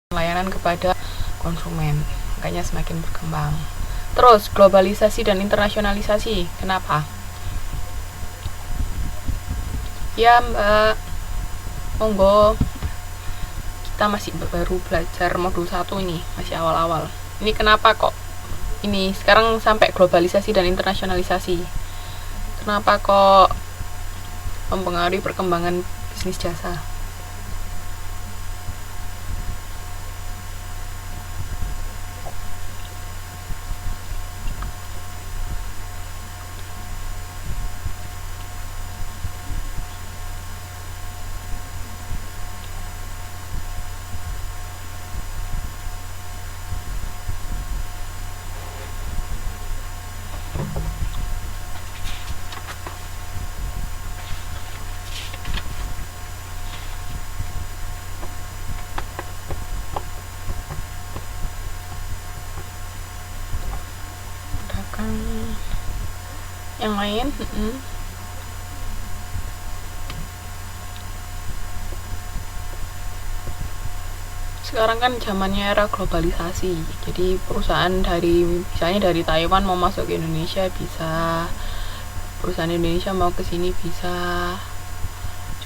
layanan kepada konsumen, makanya semakin berkembang. Terus globalisasi dan internasionalisasi, kenapa? Ya Mbak, monggo, kita masih baru belajar modul 1 ini, masih awal-awal. Ini kenapa kok ini sekarang sampai globalisasi dan internasionalisasi? Kenapa kok mempengaruhi perkembangan bisnis jasa? Yang lain? Sekarang kan zamannya era globalisasi, jadi perusahaan misalnya dari Taiwan mau masuk ke Indonesia bisa, perusahaan Indonesia mau ke sini bisa.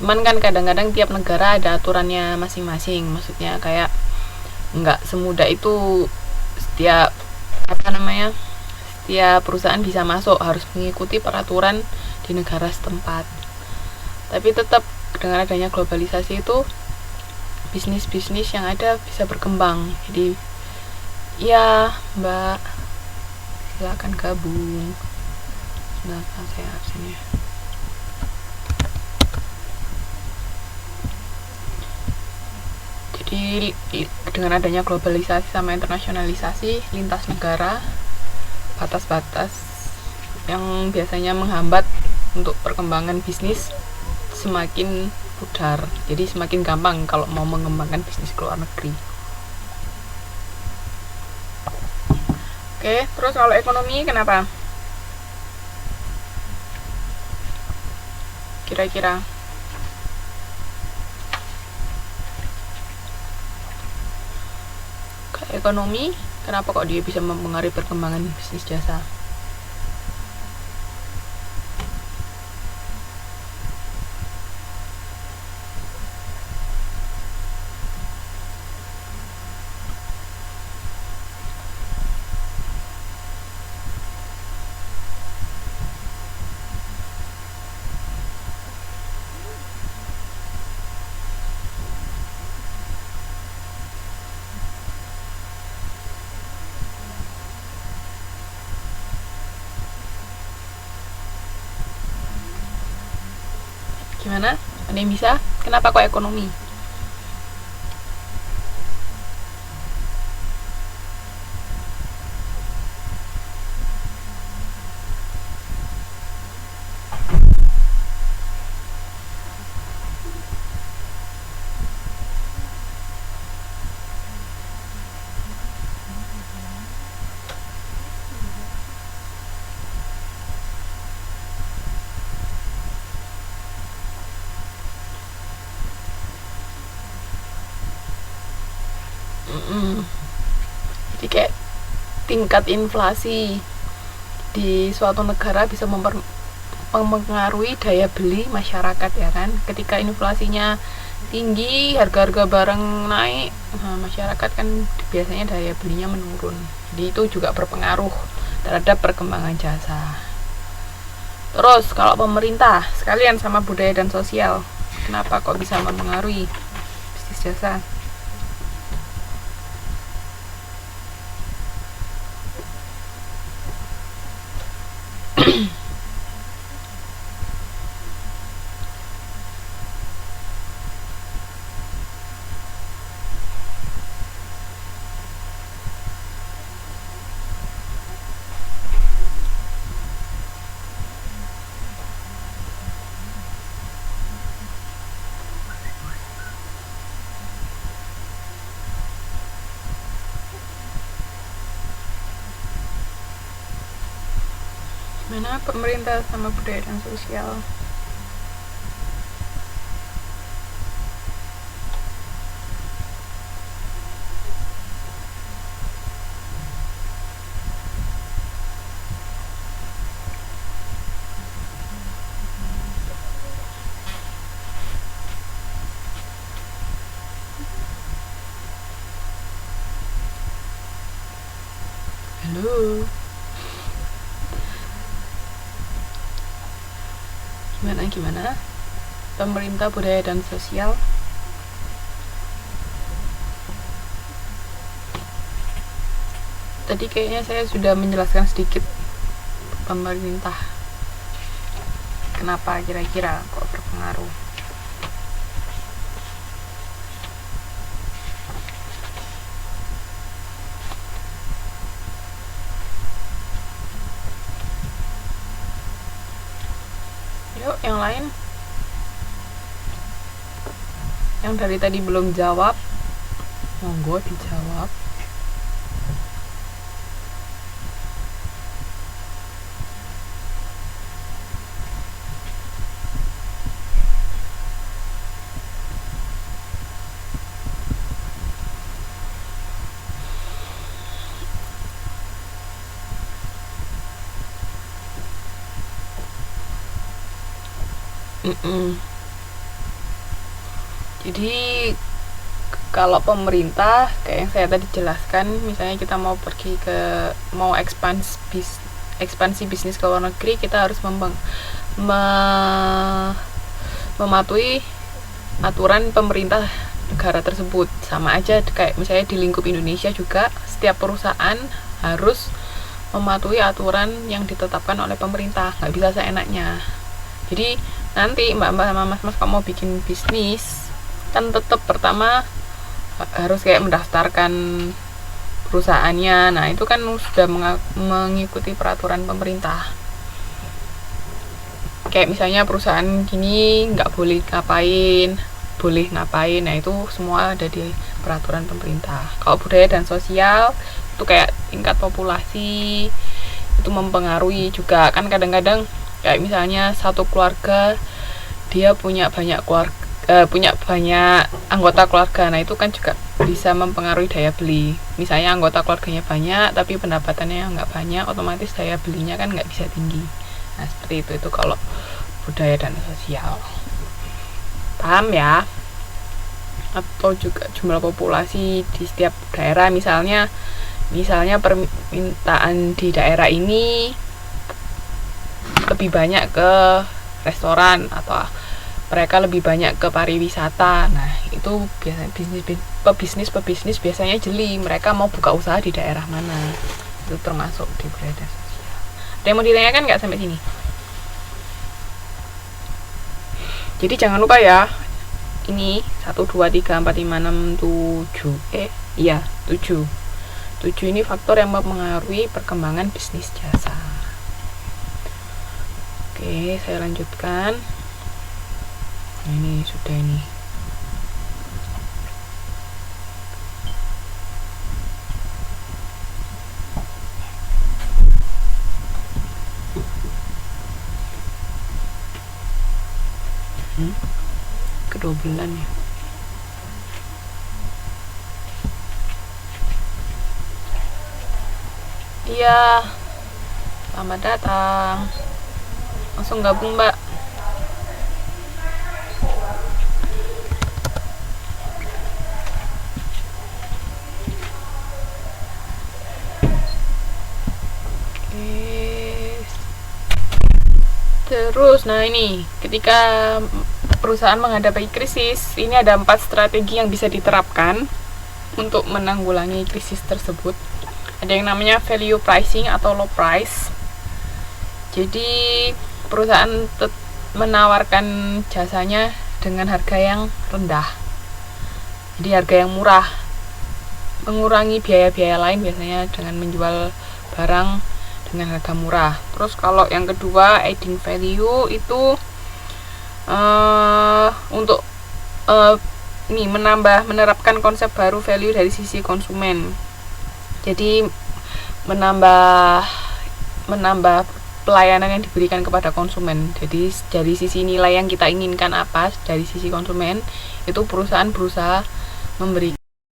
Cuman kan kadang-kadang tiap negara ada aturannya masing-masing, maksudnya kayak nggak semudah itu setiap perusahaan bisa masuk, harus mengikuti peraturan di negara setempat. Tapi tetap dengan adanya globalisasi itu bisnis-bisnis yang ada bisa berkembang. Jadi ya Mbak, silakan gabung. Silakan, saya absen ya. Jadi dengan adanya globalisasi sama internasionalisasi lintas negara, batas-batas yang biasanya menghambat untuk perkembangan bisnis semakin pudar. Jadi semakin gampang kalau mau mengembangkan bisnis ke luar negeri. Oke, terus kalau ekonomi kenapa? Kira-kira ekonomi, kenapa kok dia bisa mempengaruhi perkembangan bisnis jasa? Gimana? Ada yang bisa? Kenapa kok ekonomi? Jadi kayak tingkat inflasi di suatu negara bisa mempengaruhi daya beli masyarakat, ya kan? Ketika inflasinya tinggi, harga-harga barang naik, masyarakat kan biasanya daya belinya menurun. Jadi itu juga berpengaruh terhadap perkembangan jasa. Terus kalau pemerintah sekalian sama budaya dan sosial, kenapa kok bisa mempengaruhi bisnis jasa? Mana pemerintah sama budaya dan sosial? Halo, gimana pemerintah, budaya dan sosial. Tadi kayaknya saya sudah menjelaskan sedikit pemerintah kenapa kira-kira kok berpengaruh. Yuk, yang lain yang dari tadi belum jawab, monggo dijawab. Jadi kalau pemerintah kayak yang saya tadi jelaskan, misalnya kita mau ekspansi bisnis ke luar negeri, kita harus mematuhi aturan pemerintah negara tersebut. Sama aja kayak misalnya di lingkup Indonesia juga, setiap perusahaan harus mematuhi aturan yang ditetapkan oleh pemerintah, nggak bisa seenaknya. Jadi nanti mbak-mbak sama mas-mas kalau mau bikin bisnis, kan tetap pertama harus kayak mendaftarkan perusahaannya. Nah itu kan sudah mengikuti peraturan pemerintah. Kayak misalnya perusahaan gini nggak boleh ngapain, boleh ngapain. Nah itu semua ada di peraturan pemerintah. Kalau budaya dan sosial itu kayak tingkat populasi itu mempengaruhi juga. Kan kadang-kadang kayak misalnya satu keluarga dia punya banyak anggota keluarga. Nah itu kan juga bisa mempengaruhi daya beli. Misalnya anggota keluarganya banyak tapi pendapatannya nggak banyak, otomatis daya belinya kan nggak bisa tinggi. Nah seperti itu kalau budaya dan sosial. Paham ya? Atau juga jumlah populasi di setiap daerah, misalnya permintaan di daerah ini lebih banyak ke restoran atau mereka lebih banyak ke pariwisata. Nah itu biasanya pebisnis biasanya jeli mereka mau buka usaha di daerah mana. Itu termasuk di budaya dan sosial. Ada yang mau ditanyakan nggak sampai sini? Jadi jangan lupa ya, ini 1, 2, 3, 4, 5, 6, 7 7 ini faktor yang mempengaruhi perkembangan bisnis jasa. Oke, saya lanjutkan. Nah, ini sudah ini. Kedobelan ya. Iya, selamat datang. Langsung gabung mbak. Terus, nah ini ketika perusahaan menghadapi krisis, ini ada 4 strategi yang bisa diterapkan untuk menanggulangi krisis tersebut. Ada yang namanya value pricing atau low price. Jadi perusahaan menawarkan jasanya dengan harga yang rendah. Jadi harga yang murah, mengurangi biaya-biaya lain biasanya dengan menjual barang dengan harga murah. Terus kalau yang kedua, adding value itu untuk menerapkan konsep baru value dari sisi konsumen. Jadi menambah pelayanan yang diberikan kepada konsumen. Jadi dari sisi nilai yang kita inginkan apa dari sisi konsumen, itu perusahaan berusaha memberi